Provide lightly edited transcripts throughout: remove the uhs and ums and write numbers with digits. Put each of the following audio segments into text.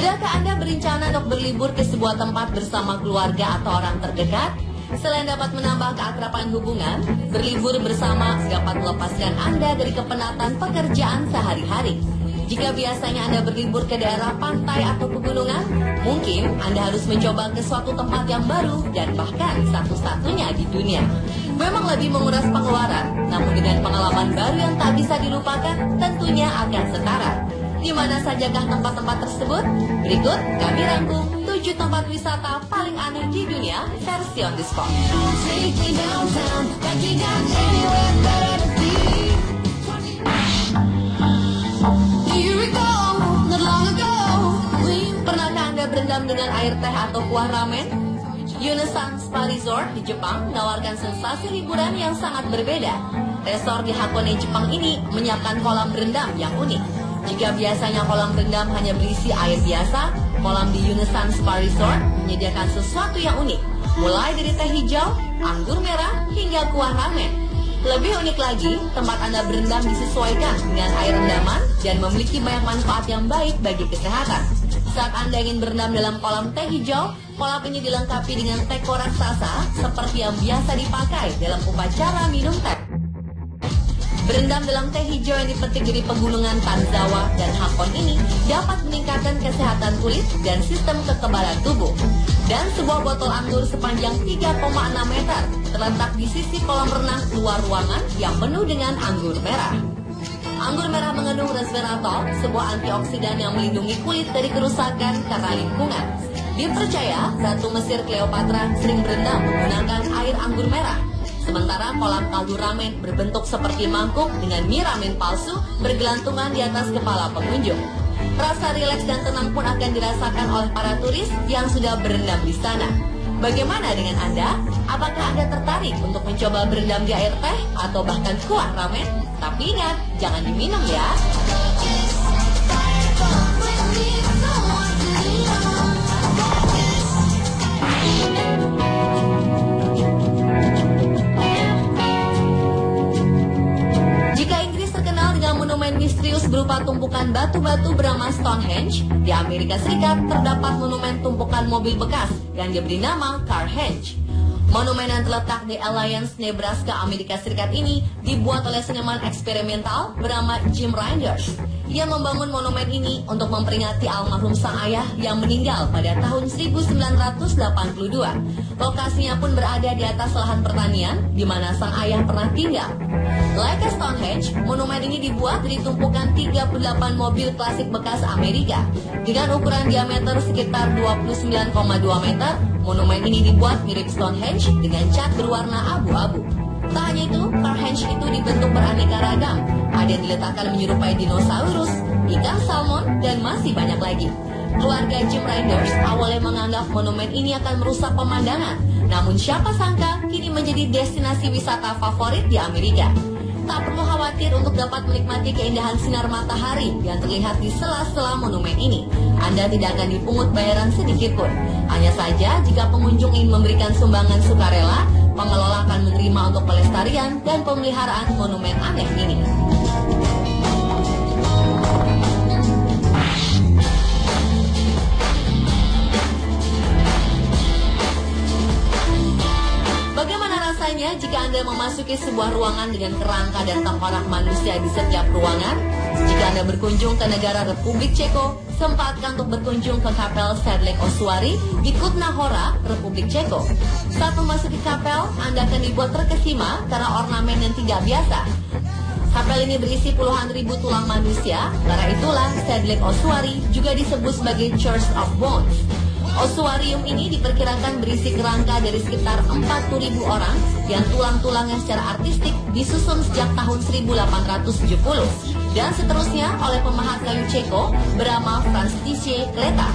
Sudahkah Anda berencana untuk berlibur ke sebuah tempat bersama keluarga atau orang terdekat? Selain dapat menambah keakraban hubungan, berlibur bersama dapat melepaskan Anda dari kepenatan pekerjaan sehari-hari. Jika biasanya Anda berlibur ke daerah pantai atau pegunungan, mungkin Anda harus mencoba ke suatu tempat yang baru dan bahkan satu-satunya di dunia. Memang lebih menguras pengeluaran, namun dengan pengalaman baru yang tak bisa dilupakan, tentunya akan setara. Di mana sajakah tempat-tempat tersebut? Berikut kami rangkum 7 tempat wisata paling aneh di dunia versi on the spot. Pernahkah Anda berendam dengan air teh atau kuah ramen? Yunesan Spa Resort di Jepang menawarkan sensasi liburan yang sangat berbeda. Resort di Hakone, Jepang ini menyiapkan kolam berendam yang unik. Jika biasanya kolam berendam hanya berisi air biasa, kolam di Yunesan Spa Resort menyediakan sesuatu yang unik, mulai dari teh hijau, anggur merah, hingga kuah ramen. Lebih unik lagi, tempat Anda berendam disesuaikan dengan air rendaman dan memiliki banyak manfaat yang baik bagi kesehatan. Saat Anda ingin berendam dalam kolam teh hijau, kolam ini dilengkapi dengan teko raksasa seperti yang biasa dipakai dalam upacara minum teh. Berendam dalam teh hijau yang dipetik dari pegunungan Tanzawa dan Hakon ini dapat meningkatkan kesehatan kulit dan sistem kekebalan tubuh. Dan sebuah botol anggur sepanjang 3,6 meter terletak di sisi kolam renang luar ruangan yang penuh dengan anggur merah. Anggur merah mengandung resveratrol, sebuah antioksidan yang melindungi kulit dari kerusakan karena lingkungan. Dipercaya, Ratu Mesir Cleopatra sering berendam menggunakan air anggur merah. Sementara kolam kaldu ramen berbentuk seperti mangkuk dengan mie ramen palsu bergelantungan di atas kepala pengunjung. Rasa rileks dan tenang pun akan dirasakan oleh para turis yang sudah berendam di sana. Bagaimana dengan Anda? Apakah Anda tertarik untuk mencoba berendam di air teh atau bahkan kuah ramen? Tapi ingat, jangan diminum ya. Monumen misterius berupa tumpukan batu-batu bernama Stonehenge. Di Amerika Serikat terdapat monumen tumpukan mobil bekas yang diberi nama Carhenge. Monumen yang terletak di Alliance, Nebraska, Amerika Serikat ini dibuat oleh seniman eksperimental bernama Jim Reinders. Ia membangun monumen ini untuk memperingati almarhum sang ayah yang meninggal pada tahun 1982. Lokasinya pun berada di atas lahan pertanian di mana sang ayah pernah tinggal. Like Stonehenge, monumen ini dibuat dari tumpukan 38 mobil klasik bekas Amerika. Dengan ukuran diameter sekitar 29,2 meter, monumen ini dibuat mirip Stonehenge dengan cat berwarna abu-abu. Tak hanya itu, Carhenge itu dibentuk beraneka ragam. Ada yang diletakkan menyerupai dinosaurus, ikan salmon, dan masih banyak lagi. Keluarga Jim Reinders awalnya menganggap monumen ini akan merusak pemandangan. Namun siapa sangka kini menjadi destinasi wisata favorit di Amerika. Tak perlu khawatir untuk dapat menikmati keindahan sinar matahari yang terlihat di sela-sela monumen ini. Anda tidak akan dipungut bayaran sedikit pun. Hanya saja jika pengunjung ingin memberikan sumbangan sukarela, pengelola akan menerima untuk pelestarian dan pemeliharaan monumen aneh ini. Bagaimana rasanya jika Anda memasuki sebuah ruangan dengan kerangka dan tengkorak manusia di setiap ruangan? Jika Anda berkunjung ke negara Republik Ceko, sempatkan untuk berkunjung ke kapel Sedlec Ossuary di Kutna Hora, Republik Ceko. Saat memasuki kapel, Anda akan dibuat terkesima karena ornamen yang tidak biasa. Kapel ini berisi puluhan ribu tulang manusia, karena itulah Sedlec Ossuary juga disebut sebagai Church of Bones. Ossuarium ini diperkirakan berisi kerangka dari sekitar 40.000 orang yang tulang-tulangnya secara artistik disusun sejak tahun 1870 dan seterusnya oleh pemahat kayu Ceko bernama Franz Tiesche Kleta.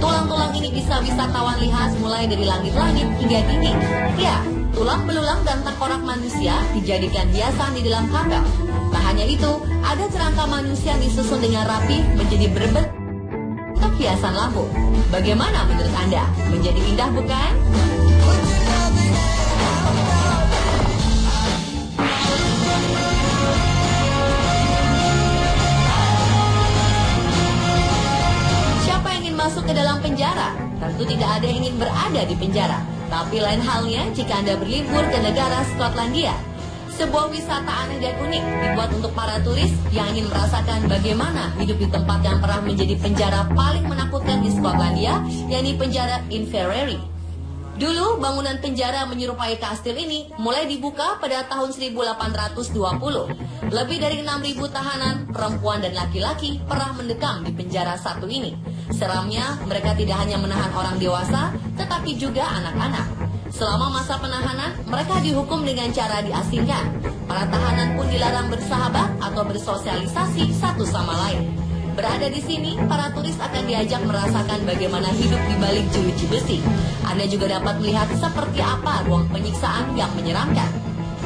Tulang-tulang ini bisa wisatawan lihat mulai dari langit-langit hingga dinding. Ya, tulang belulang dan tengkorak manusia dijadikan hiasan di dalam kapel. Tak hanya itu, ada kerangka manusia yang disusun dengan rapi menjadi berbentuk hiasan lampu. Bagaimana menurut Anda? Menjadi indah bukan? Siapa yang ingin masuk ke dalam penjara. Tentu tidak ada yang ingin berada di penjara. Tapi lain halnya jika Anda berlibur ke negara Skotlandia. Sebuah wisata aneh dan unik dibuat untuk para turis yang ingin merasakan bagaimana hidup di tempat yang pernah menjadi penjara paling menakutkan di Skotlandia, yakni penjara Inverary. Dulu bangunan penjara menyerupai kastil ini mulai dibuka pada tahun 1820. Lebih dari 6.000 tahanan, perempuan dan laki-laki pernah mendekam di penjara satu ini. Seramnya, mereka tidak hanya menahan orang dewasa, tetapi juga anak-anak. Selama masa penahanan, mereka dihukum dengan cara diasingkan. Para tahanan pun dilarang bersahabat atau bersosialisasi satu sama lain. Berada di sini, para turis akan diajak merasakan bagaimana hidup di balik jeruji besi. Anda juga dapat melihat seperti apa ruang penyiksaan yang menyeramkan.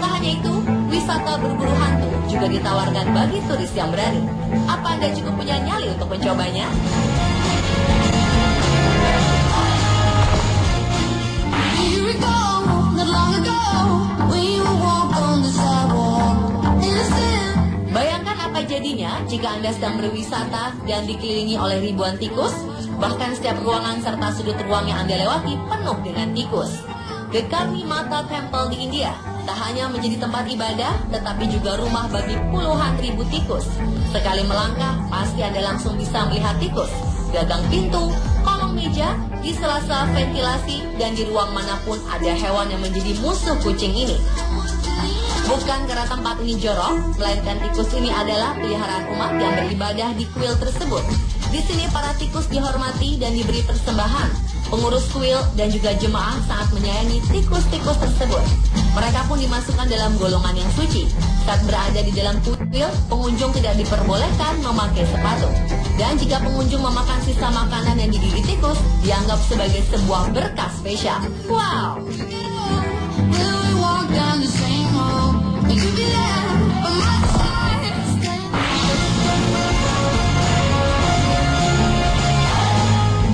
Tak hanya itu, wisata berburu hantu juga ditawarkan bagi turis yang berani. Apa Anda cukup punya nyali untuk mencobanya? Bayangkan apa jadinya jika Anda sedang berwisata dan dikelilingi oleh ribuan tikus, bahkan setiap ruangan serta sudut ruang yang Anda lewati penuh dengan tikus. The Karni Mata Temple di India tak hanya menjadi tempat ibadah, tetapi juga rumah bagi puluhan ribu tikus. Sekali melangkah, pasti Anda langsung bisa melihat tikus. Gagang pintu, kolong meja, di sela-sela ventilasi, dan di ruang manapun ada hewan yang menjadi musuh kucing ini. Bukan karena tempat ini jorok, melainkan tikus ini adalah peliharaan umat yang beribadah di kuil tersebut. Di sini para tikus dihormati dan diberi persembahan. Pengurus kuil dan juga jemaah sangat menyayangi tikus-tikus tersebut. Mereka pun dimasukkan dalam golongan yang suci. Saat berada di dalam kuil, pengunjung tidak diperbolehkan memakai sepatu. Dan jika pengunjung memakan sisa makanan yang digigit tikus, dianggap sebagai sebuah berkah spesial. Wow!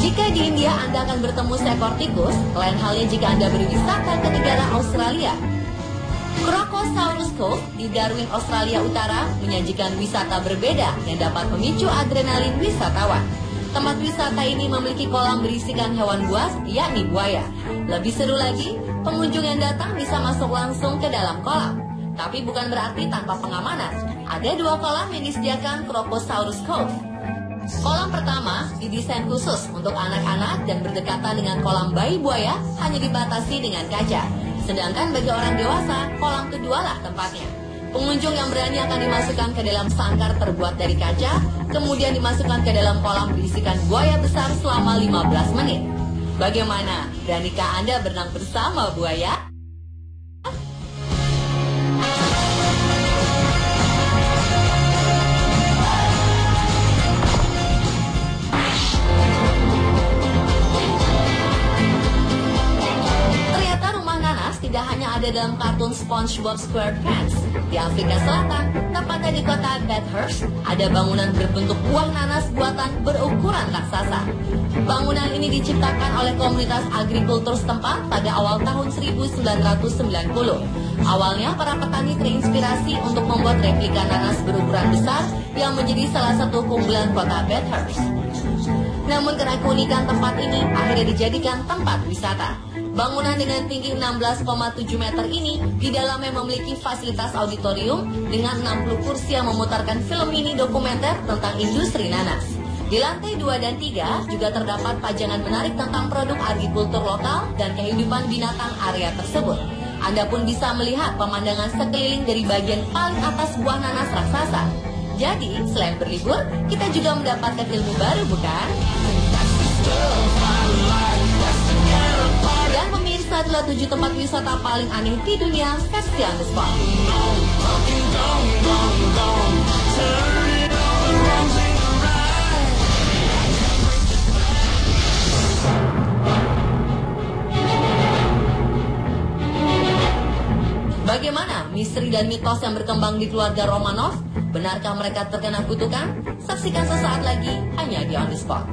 Jika di India Anda akan bertemu seekor tikus, lain halnya jika Anda berwisata ke negara Australia. Crocosaurus Cove di Darwin, Australia Utara menyajikan wisata berbeda yang dapat memicu adrenalin wisatawan. Tempat wisata ini memiliki kolam berisikan hewan buas, yakni buaya. Lebih seru lagi, pengunjung yang datang bisa masuk langsung ke dalam kolam. Tapi bukan berarti tanpa pengamanan. Ada 2 kolam yang disediakan Crocosaurus Cove. Kolam pertama didesain khusus untuk anak-anak dan berdekatan dengan kolam bayi buaya hanya dibatasi dengan kaca. Sedangkan bagi orang dewasa, kolam kedua lah tempatnya. Pengunjung yang berani akan dimasukkan ke dalam sangkar terbuat dari kaca, kemudian dimasukkan ke dalam kolam berisikan buaya besar selama 15 menit. Bagaimana? Beranikah Anda berenang bersama buaya? Tidak hanya ada dalam kartun SpongeBob SquarePants. Di Afrika Selatan, tepatnya di kota Bathurst, ada bangunan berbentuk buah nanas buatan berukuran raksasa. Bangunan ini diciptakan oleh komunitas agrikultur setempat pada awal tahun 1990. Awalnya, para petani terinspirasi untuk membuat replika nanas berukuran besar yang menjadi salah satu keunggulan kota Bathurst. Namun karena keunikan tempat ini akhirnya dijadikan tempat wisata. Bangunan dengan tinggi 16,7 meter ini di dalamnya memiliki fasilitas auditorium dengan 60 kursi yang memutarkan film mini dokumenter tentang industri nanas. Di lantai 2 dan 3 juga terdapat pajangan menarik tentang produk agrikultur lokal dan kehidupan binatang area tersebut. Anda pun bisa melihat pemandangan sekeliling dari bagian paling atas buah nanas raksasa. Jadi, selain berlibur, kita juga mendapatkan ilmu baru, bukan? Dan pemirsa, adalah 7 tempat wisata paling aneh di dunia versi on the spot. Bagaimana misteri dan mitos yang berkembang di keluarga Romanov? Benarkah mereka terkena kutukan? Saksikan sesaat lagi hanya di On The Spot.